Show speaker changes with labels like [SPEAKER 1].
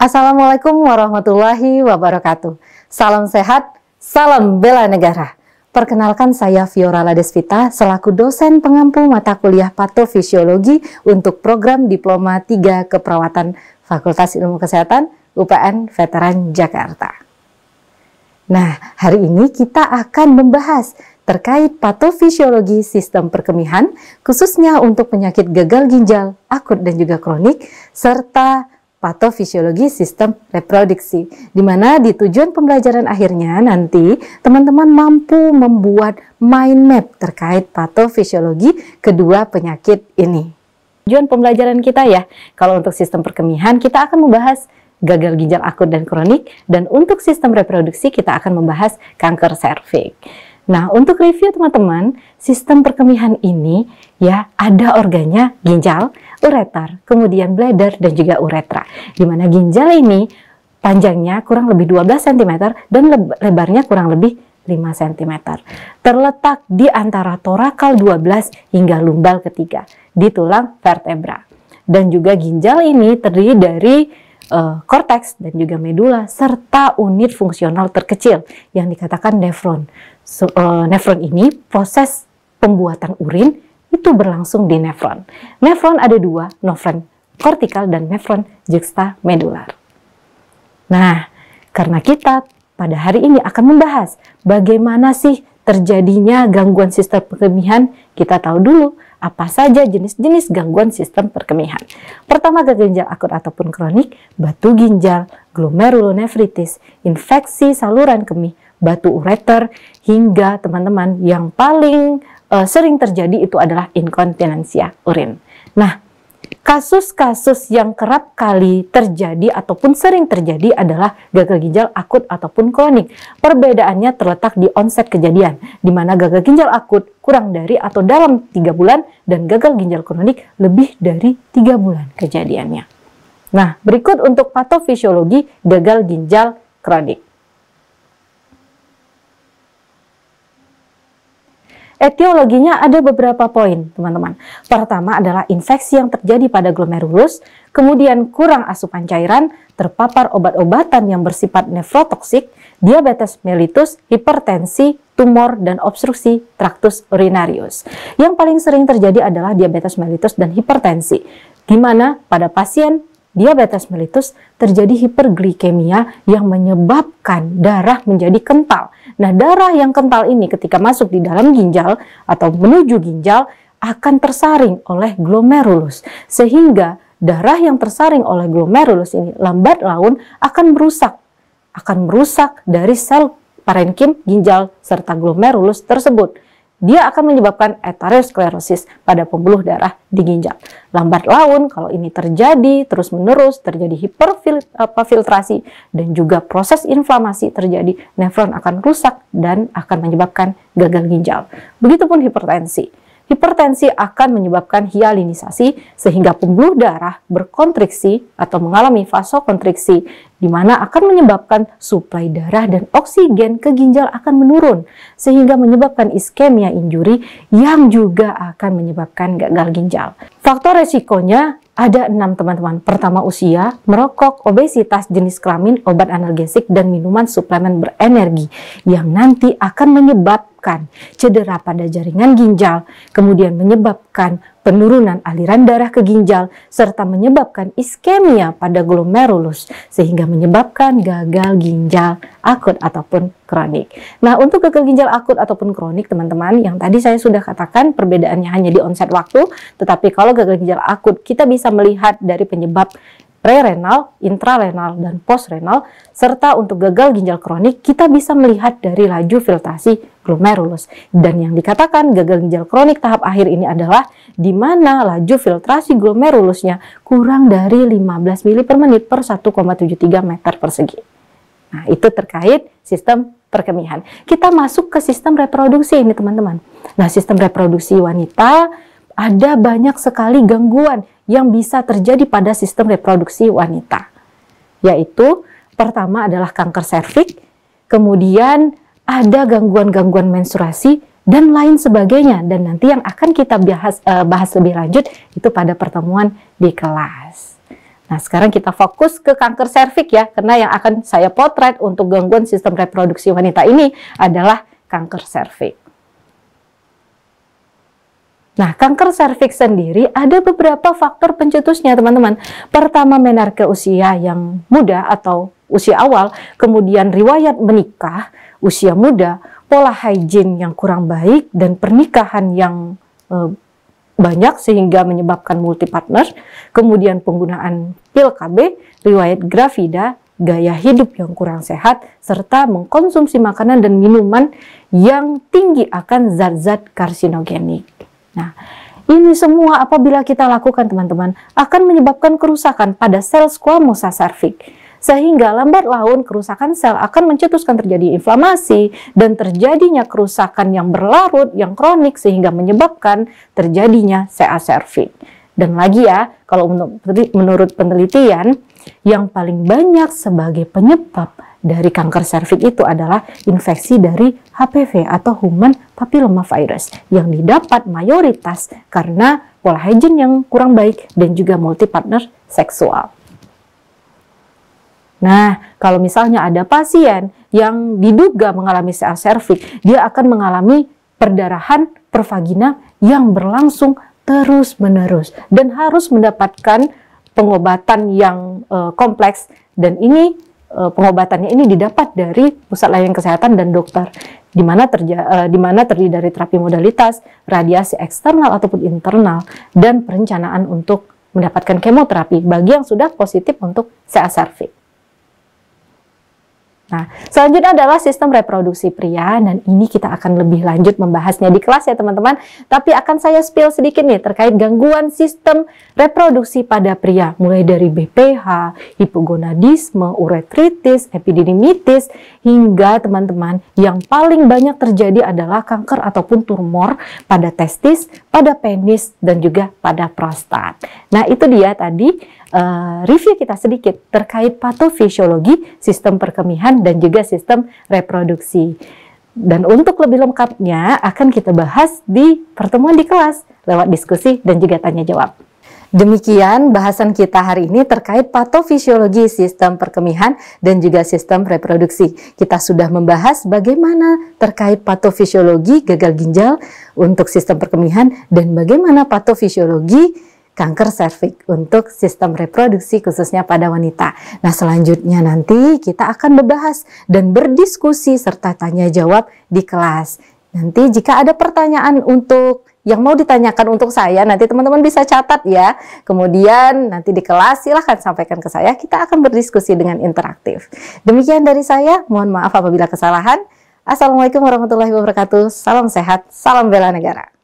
[SPEAKER 1] Assalamualaikum warahmatullahi wabarakatuh. Salam sehat, salam bela negara. Perkenalkan saya Fiorala Desvita selaku dosen pengampu mata kuliah patofisiologi untuk program Diploma 3 Keperawatan Fakultas Ilmu Kesehatan UPN Veteran Jakarta. Nah, hari ini kita akan membahas terkait patofisiologi sistem perkemihan, khususnya untuk penyakit gagal ginjal akut dan juga kronik, serta patofisiologi sistem reproduksi, di mana di tujuan pembelajaran akhirnya nanti teman-teman mampu membuat mind map terkait patofisiologi kedua penyakit ini. Tujuan pembelajaran kita ya, kalau untuk sistem perkemihan kita akan membahas gagal ginjal akut dan kronik, dan untuk sistem reproduksi kita akan membahas kanker serviks. Nah, untuk review teman-teman, sistem perkemihan ini ya ada organnya ginjal, ureter, kemudian bladder dan juga uretra. Di mana ginjal ini panjangnya kurang lebih 12 cm dan lebarnya kurang lebih 5 cm. Terletak di antara torakal 12 hingga lumbal ketiga di tulang vertebra. Dan juga ginjal ini terdiri dari korteks dan juga medula serta unit fungsional terkecil yang dikatakan nefron. Nefron ini proses pembuatan urin itu berlangsung di nefron. Nefron ada dua, nefron kortikal dan nefron juxtamedular. Nah, karena kita pada hari ini akan membahas bagaimana sih terjadinya gangguan sistem perkemihan, kita tahu dulu apa saja jenis-jenis gangguan sistem perkemihan. Pertama, gagal ginjal akut ataupun kronik, batu ginjal, glomerulonefritis, infeksi saluran kemih, batu ureter, hingga teman-teman yang paling sering terjadi itu adalah inkontinensia urin. Nah, kasus-kasus yang kerap kali terjadi ataupun sering terjadi adalah gagal ginjal akut ataupun kronik. Perbedaannya terletak di onset kejadian, di mana gagal ginjal akut kurang dari atau dalam 3 bulan dan gagal ginjal kronik lebih dari 3 bulan kejadiannya. Nah, berikut untuk patofisiologi gagal ginjal kronik. Etiologinya ada beberapa poin, teman-teman. Pertama adalah infeksi yang terjadi pada glomerulus, kemudian kurang asupan cairan, terpapar obat-obatan yang bersifat nefrotoksik, diabetes mellitus, hipertensi, tumor, dan obstruksi traktus urinarius. Yang paling sering terjadi adalah diabetes mellitus dan hipertensi, di mana pada pasien diabetes mellitus terjadi hiperglikemia yang menyebabkan darah menjadi kental. Nah, darah yang kental ini ketika masuk di dalam ginjal atau menuju ginjal akan tersaring oleh glomerulus. Sehingga darah yang tersaring oleh glomerulus ini lambat laun akan merusak dari sel parenkim ginjal serta glomerulus tersebut. Dia akan menyebabkan aterosklerosis pada pembuluh darah di ginjal. Lambat laun kalau ini terjadi terus-menerus, terjadi hiperfiltrasi dan juga proses inflamasi terjadi, nefron akan rusak dan akan menyebabkan gagal ginjal. Begitupun hipertensi. Hipertensi akan menyebabkan hialinisasi sehingga pembuluh darah berkontriksi atau mengalami vasokontriksi, di mana akan menyebabkan suplai darah dan oksigen ke ginjal akan menurun sehingga menyebabkan iskemia injuri yang juga akan menyebabkan gagal ginjal. Faktor resikonya ada 6, teman-teman. Pertama, usia, merokok, obesitas, jenis kelamin, obat analgesik, dan minuman suplemen berenergi yang nanti akan menyebabkan cedera pada jaringan ginjal, kemudian menyebabkan penurunan aliran darah ke ginjal, serta menyebabkan iskemia pada glomerulus, sehingga menyebabkan gagal ginjal akut ataupun kronik. Nah, untuk gagal ginjal akut ataupun kronik, teman-teman, yang tadi saya sudah katakan perbedaannya hanya di onset waktu, tetapi kalau gagal ginjal akut, kita bisa melihat dari penyebab prerenal, intrarenal, dan postrenal, serta untuk gagal ginjal kronik kita bisa melihat dari laju filtrasi glomerulus. Dan yang dikatakan gagal ginjal kronik tahap akhir ini adalah di mana laju filtrasi glomerulusnya kurang dari 15 mili per menit per 1,73 meter persegi. Nah, itu terkait sistem perkemihan. Kita masuk ke sistem reproduksi ini, teman-teman. Nah, sistem reproduksi wanita ada banyak sekali gangguan yang bisa terjadi pada sistem reproduksi wanita, yaitu pertama adalah kanker serviks, kemudian ada gangguan-gangguan menstruasi dan lain sebagainya, dan nanti yang akan kita bahas lebih lanjut itu pada pertemuan di kelas. Nah, sekarang kita fokus ke kanker serviks ya, karena yang akan saya potret untuk gangguan sistem reproduksi wanita ini adalah kanker serviks. Nah, kanker serviks sendiri ada beberapa faktor pencetusnya, teman-teman. Pertama, menarche usia yang muda atau usia awal, kemudian riwayat menikah, usia muda, pola hygiene yang kurang baik, dan pernikahan yang banyak sehingga menyebabkan multi partner, kemudian penggunaan pil KB, riwayat gravida, gaya hidup yang kurang sehat, serta mengkonsumsi makanan dan minuman yang tinggi akan zat-zat karsinogenik. Nah, ini semua apabila kita lakukan, teman-teman, akan menyebabkan kerusakan pada sel squamosa serviks, sehingga lambat laun kerusakan sel akan mencetuskan terjadi inflamasi dan terjadinya kerusakan yang berlarut, yang kronik, sehingga menyebabkan terjadinya CA serviks. Dan lagi ya, kalau menurut penelitian, yang paling banyak sebagai penyebab dari kanker serviks itu adalah infeksi dari HPV atau Human Papillomavirus yang didapat mayoritas karena pola hygiene yang kurang baik dan juga multi partner seksual. Nah, kalau misalnya ada pasien yang diduga mengalami CA serviks, dia akan mengalami perdarahan pervagina yang berlangsung terus-menerus dan harus mendapatkan pengobatan yang kompleks, dan ini pengobatannya ini didapat dari pusat layanan kesehatan dan dokter, di mana terdiri dari terapi modalitas, radiasi eksternal ataupun internal, dan perencanaan untuk mendapatkan kemoterapi bagi yang sudah positif untuk CA serviks. Nah, selanjutnya adalah sistem reproduksi pria, dan ini kita akan lebih lanjut membahasnya di kelas ya teman-teman. Tapi akan saya spill sedikit nih terkait gangguan sistem reproduksi pada pria, mulai dari BPH, hipogonadisme, uretritis, epididimitis, hingga teman-teman yang paling banyak terjadi adalah kanker ataupun tumor pada testis, pada penis, dan juga pada prostat. Nah, itu dia tadi review kita sedikit terkait patofisiologi, sistem perkemihan, dan juga sistem reproduksi. Dan untuk lebih lengkapnya akan kita bahas di pertemuan di kelas lewat diskusi dan juga tanya jawab. Demikian bahasan kita hari ini terkait patofisiologi sistem perkemihan dan juga sistem reproduksi. Kita sudah membahas bagaimana terkait patofisiologi gagal ginjal untuk sistem perkemihan dan bagaimana patofisiologi kanker serviks untuk sistem reproduksi khususnya pada wanita. Nah, selanjutnya nanti kita akan membahas dan berdiskusi serta tanya jawab di kelas. Nanti jika ada pertanyaan yang mau ditanyakan untuk saya, nanti teman-teman bisa catat ya. Kemudian nanti di kelas silahkan sampaikan ke saya, kita akan berdiskusi dengan interaktif. Demikian dari saya, mohon maaf apabila kesalahan. Assalamualaikum warahmatullahi wabarakatuh. Salam sehat, salam bela negara.